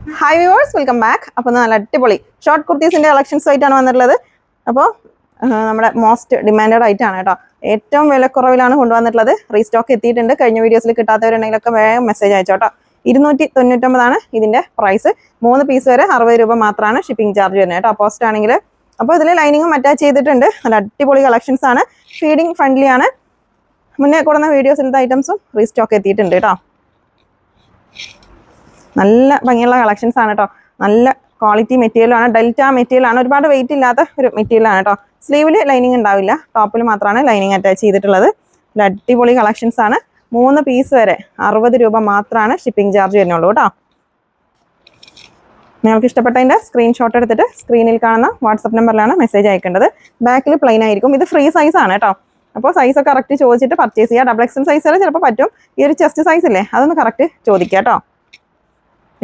Hi viewers, welcome back. അപ്പോൾ നല്ല അടിപൊളി ഷോർട്ട് കുർത്തീസിന്റെ കളക്ഷൻസ് ആയിട്ടാണ് വന്നിട്ടുള്ളത്. അപ്പോൾ നമ്മുടെ മോസ്റ്റ് ഡിമാൻഡഡ് ആയിട്ടാണ് കേട്ടോ. ഏറ്റവും വിലക്കുറവിലാണ് കൊണ്ടുവന്നിട്ടുള്ളത്. റീസ്റ്റോക്ക് എത്തിയിട്ടുണ്ട്. കഴിഞ്ഞ വീഡിയോസിൽ കിട്ടാത്തവരുണ്ടെങ്കിലൊക്കെ വേഗം മെസ്സേജ് അയച്ചോ കേട്ടോ. 299 ഇതിന്റെ പ്രൈസ്. 3 പീസ് വരെ 60 രൂപ മാത്രമാണ് ഷിപ്പിംഗ് ചാർജ് വരുന്നത് കേട്ടോ. പോസ്റ്റ് ആണെങ്കിൽ അപ്പോൾ ഇതിൽ ലൈനിങ്ങും അറ്റാച്ച് ചെയ്തിട്ടുണ്ട്. നല്ല അടിപൊളി കളക്ഷൻസ് ആണ്. ഫീഡിങ് ഫ്രണ്ട്ലി ആണ്. മുന്നേ കൊടുന്ന വീഡിയോസിലത്തെ ഐറ്റംസും റീസ്റ്റോക്ക് എത്തിയിട്ടുണ്ട് കേട്ടോ. നല്ല ഭംഗിയുള്ള കളക്ഷൻസ് ആണ് കേട്ടോ. നല്ല ക്വാളിറ്റി മെറ്റീരിയൽ ആണ്. ഡെൽറ്റ മെറ്റീരിയൽ ആണ്. ഒരുപാട് വെയിറ്റ് ഇല്ലാത്ത ഒരു മെറ്റീരിയൽ ആണ് കേട്ടോ. സ്ലീവിൽ ലൈനിങ് ഉണ്ടാവില്ല. ടോപ്പിൽ മാത്രമാണ് ലൈനിങ് അറ്റാച്ച് ചെയ്തിട്ടുള്ളത്. അടിപൊളി കളക്ഷൻസ് ആണ്. 3 പീസ് വരെ 60 രൂപ മാത്രമാണ് ഷിപ്പിംഗ് ചാർജ് വരുന്നുള്ളൂ കേട്ടോ. നിങ്ങൾക്ക് ഇഷ്ടപ്പെട്ടതിൻ്റെ സ്ക്രീൻഷോട്ട് എടുത്തിട്ട് സ്ക്രീനിൽ കാണുന്ന വാട്സപ്പ് നമ്പറിലാണ് മെസ്സേജ് അയക്കേണ്ടത്. ബാക്കിൽ പ്ലെയിൻ ആയിരിക്കും. ഇത് ഫ്രീ സൈസ് ആണ് കേട്ടോ. അപ്പോൾ സൈസ് കറക്റ്റ് ചോദിച്ചിട്ട് പർച്ചേസ് ചെയ്യുക. XXL സൈസ് വരെ ചിലപ്പോൾ പറ്റും. ഈ ഒരു ചെസ്റ്റ് സൈസ് ഇല്ലേ, അതൊന്ന് കറക്റ്റ് ചോദിക്കുക കേട്ടോ.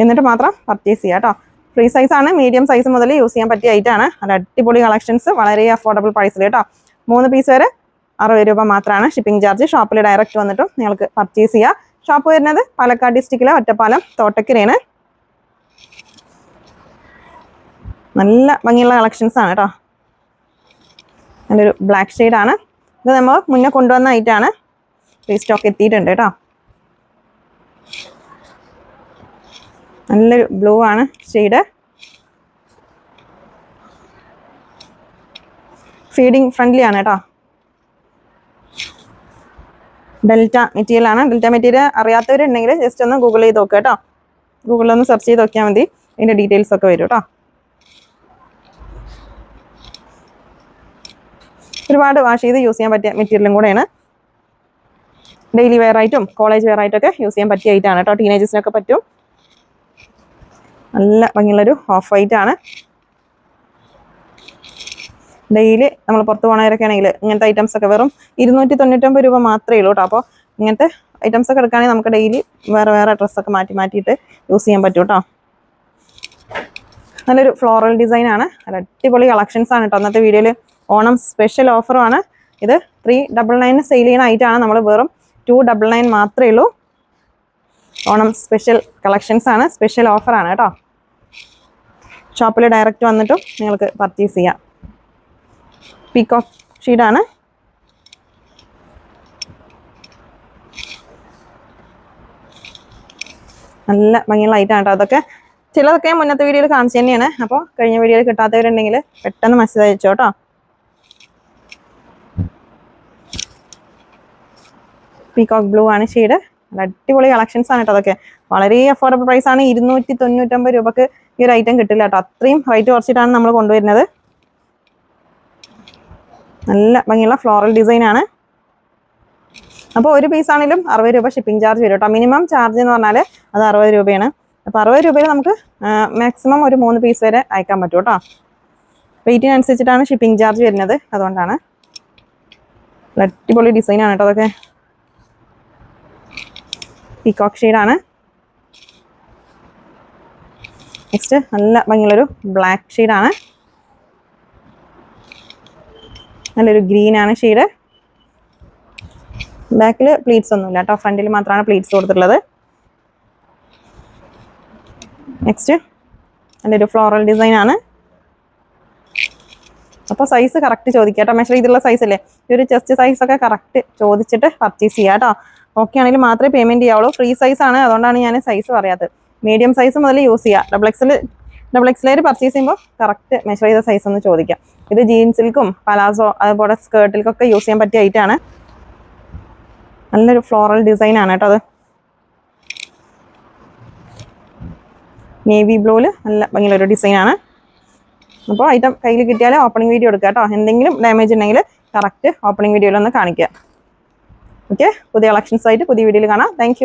എന്നിട്ട് മാത്രം പർച്ചേസ് ചെയ്യുക കേട്ടോ. ഫ്രീ സൈസാണ്. മീഡിയം സൈസ് മുതൽ യൂസ് ചെയ്യാൻ പറ്റിയ ഐറ്റാണ്. നല്ല അടിപൊളി കളക്ഷൻസ്, വളരെ അഫോർഡബിൾ പ്രൈസിൽ കേട്ടോ. 3 പീസ് വരെ 60 രൂപ മാത്രമാണ് ഷിപ്പിംഗ് ചാർജ്. ഷോപ്പിൽ ഡയറക്റ്റ് വന്നിട്ടും നിങ്ങൾക്ക് പർച്ചേസ് ചെയ്യുക. ഷോപ്പ് വരുന്നത് പാലക്കാട് ഡിസ്ട്രിക്റ്റിലെ ഒറ്റപ്പാലം തോട്ടക്കരയാണ്. നല്ല ഭംഗിയുള്ള കളക്ഷൻസ് ആണ് കേട്ടോ. നല്ലൊരു ബ്ലാക്ക് ഷെയ്ഡാണ്. ഇത് നമ്മൾ മുന്നേ കൊണ്ടുവന്ന ഐറ്റാണ്. റീസ്റ്റോക്ക് എത്തിയിട്ടുണ്ട് കേട്ടോ. നല്ലൊരു ബ്ലൂ ആണ് ഷെയ്ഡ്. ഫീഡിങ് ഫ്രണ്ട്ലി ആണ് കേട്ടോ. ഡെൽറ്റ മെറ്റീരിയൽ ആണ്. ഡെൽറ്റ മെറ്റീരിയൽ അറിയാത്തവരുണ്ടെങ്കിൽ ജസ്റ്റ് ഒന്ന് ഗൂഗിൾ ചെയ്ത് നോക്കുക കേട്ടോ. ഗൂഗിളിൽ ഒന്ന് സെർച്ച് ചെയ്ത് നോക്കിയാൽ മതി. ഇതിൻ്റെ ഡീറ്റെയിൽസ് ഒക്കെ വരും കേട്ടോ. ഒരുപാട് വാഷ് ചെയ്ത് യൂസ് ചെയ്യാൻ പറ്റിയ മെറ്റീരിയലും കൂടെയാണ്. ഡെയിലി വെയർ ആയിട്ടും കോളേജ് വെയർ ആയിട്ടൊക്കെ യൂസ് ചെയ്യാൻ പറ്റിയ ഐറ്റാണ് കേട്ടോ. ടീനേജേഴ്സിനൊക്കെ പറ്റും. നല്ല ഭംഗിയുള്ളൊരു ഓഫ് വൈറ്റ് ആണ്. ഡെയിലി നമ്മൾ പുറത്ത് പോകണവരൊക്കെ ആണെങ്കിൽ ഇങ്ങനത്തെ ഐറ്റംസ് ഒക്കെ വെറും 299 രൂപ മാത്രമേ ഉള്ളൂ കേട്ടോ. അപ്പോൾ ഇങ്ങനത്തെ ഐറ്റംസ് ഒക്കെ എടുക്കുകയാണെങ്കിൽ നമുക്ക് ഡെയിലി വേറെ ഡ്രസ്സൊക്കെ മാറ്റിയിട്ട് യൂസ് ചെയ്യാൻ പറ്റും കേട്ടോ. നല്ലൊരു ഫ്ലോറൽ ഡിസൈൻ ആണ്. നല്ല അടിപൊളി കളക്ഷൻസ് ആണ് കേട്ടോ. അന്നത്തെ വീഡിയോയിൽ ഓണം സ്പെഷ്യൽ ഓഫറുമാണ്. ഇത് 399 സെയിൽ ചെയ്യുന്ന ഐറ്റാണ്. നമ്മൾ വെറും 299 മാത്രമേ ഉള്ളൂ. ഓണം സ്പെഷ്യൽ കളക്ഷൻസ് ആണ്. സ്പെഷ്യൽ ഓഫറാണ് കേട്ടോ. ഷോപ്പിൽ ഡയറക്റ്റ് വന്നിട്ടും നിങ്ങൾക്ക് പർച്ചേസ് ചെയ്യാം. പീകോക്ക് ഷീഡാണ്. നല്ല ഭംഗിയുള്ള ഐറ്റാണ് കേട്ടോ. അതൊക്കെ ചിലതൊക്കെ മുന്നത്തെ വീഡിയോയിൽ കാണിച്ചു തന്നെയാണ്. അപ്പോൾ കഴിഞ്ഞ വീഡിയോയിൽ കിട്ടാത്തവരുണ്ടെങ്കിൽ പെട്ടെന്ന് മെസ്സേജ് അയച്ചോ കേട്ടോ. പീകോക്ക് ബ്ലൂ ആണ് ഷെയ്ഡ്. അടിപൊളി കളക്ഷൻസ് ആണ് കേട്ടോ. അതൊക്കെ വളരെ അഫോർഡബിൾ പ്രൈസ് ആണ്. 299 രൂപക്ക് ഈ ഒരു ഐറ്റം കിട്ടില്ല കേട്ടോ. അത്രയും റേറ്റ് കുറച്ചിട്ടാണ് നമ്മൾ കൊണ്ടുവരുന്നത്. നല്ല ഭംഗിയുള്ള ഫ്ലോറൽ ഡിസൈൻ ആണ്. അപ്പോൾ ഒരു പീസ് ആണെങ്കിലും 60 രൂപ ഷിപ്പിംഗ് ചാർജ് വരും കേട്ടോ. മിനിമം ചാർജ് എന്ന് പറഞ്ഞാൽ അത് 60 രൂപയാണ്. അപ്പോൾ 60 രൂപയിൽ നമുക്ക് മാക്സിമം ഒരു 3 പീസ് വരെ അയക്കാൻ പറ്റും കേട്ടോ. വെയിറ്റിനനുസരിച്ചിട്ടാണ് ഷിപ്പിംഗ് ചാർജ് വരുന്നത്. അതുകൊണ്ടാണ്. അടിപൊളി ഡിസൈൻ ആണ് കേട്ടോ. അതൊക്കെ പീകോക്ക് ഷെയ്ഡാണ്. നെക്സ്റ്റ് നല്ല ഭംഗിയുള്ളൊരു ബ്ലാക്ക് ഷെയ്ഡാണ്. നല്ലൊരു ഗ്രീൻ ആണ് ഷെയ്ഡ്. ബാക്കിൽ പ്ലീറ്റ്സ് ഒന്നുമില്ല കേട്ടോ. ഫ്രണ്ടിൽ മാത്രമാണ് പ്ലീറ്റ്സ് കൊടുത്തിട്ടുള്ളത്. നെക്സ്റ്റ് നല്ലൊരു ഫ്ലോറൽ ഡിസൈൻ ആണ്. അപ്പോൾ സൈസ് കറക്റ്റ് ചോദിക്കുക കേട്ടോ. മെഷർ ചെയ്തുള്ള സൈസ് അല്ലേ. ഈ ഒരു ചെസ്റ്റ് സൈസൊക്കെ കറക്റ്റ് ചോദിച്ചിട്ട് പർച്ചേസ് ചെയ്യുക കേട്ടോ. ഓക്കെ ആണെങ്കിൽ മാത്രമേ പേയ്മെൻറ്റ് ചെയ്യാവുള്ളൂ. ഫ്രീ സൈസ് ആണ്. അതുകൊണ്ടാണ് ഞാൻ സൈസ് പറയാത്തത്. മീഡിയം സൈസ് മുതൽ യൂസ് ചെയ്യുക. XXL പർച്ചേസ് ചെയ്യുമ്പോൾ കറക്റ്റ് മെഷർ ചെയ്ത സൈസ് ഒന്ന് ചോദിക്കാം. ഇത് ജീൻസിൽക്കും പലാസോ അതുപോലെ സ്കേർട്ടിൽക്കൊക്കെ യൂസ് ചെയ്യാൻ പറ്റിയ ഐറ്റാണ്. നല്ലൊരു ഫ്ലോറൽ ഡിസൈൻ ആണ് കേട്ടോ. അത് നേവി ബ്ലൂവിൽ നല്ല ഭംഗിയുള്ളൊരു ഡിസൈൻ ആണ്. അപ്പോൾ ഐറ്റം കയ്യിൽ കിട്ടിയാൽ ഓപ്പണിംഗ് വീഡിയോ എടുക്കുക കേട്ടോ. എന്തെങ്കിലും ഡാമേജ് ഉണ്ടെങ്കിൽ കറക്റ്റ് ഓപ്പണിംഗ് വീഡിയോയിലൊന്ന് കാണിക്കുക. ഓക്കെ, പുതിയ കളക്ഷൻസ് ആയിട്ട് പുതിയ വീഡിയോയിൽ കാണാം. താങ്ക്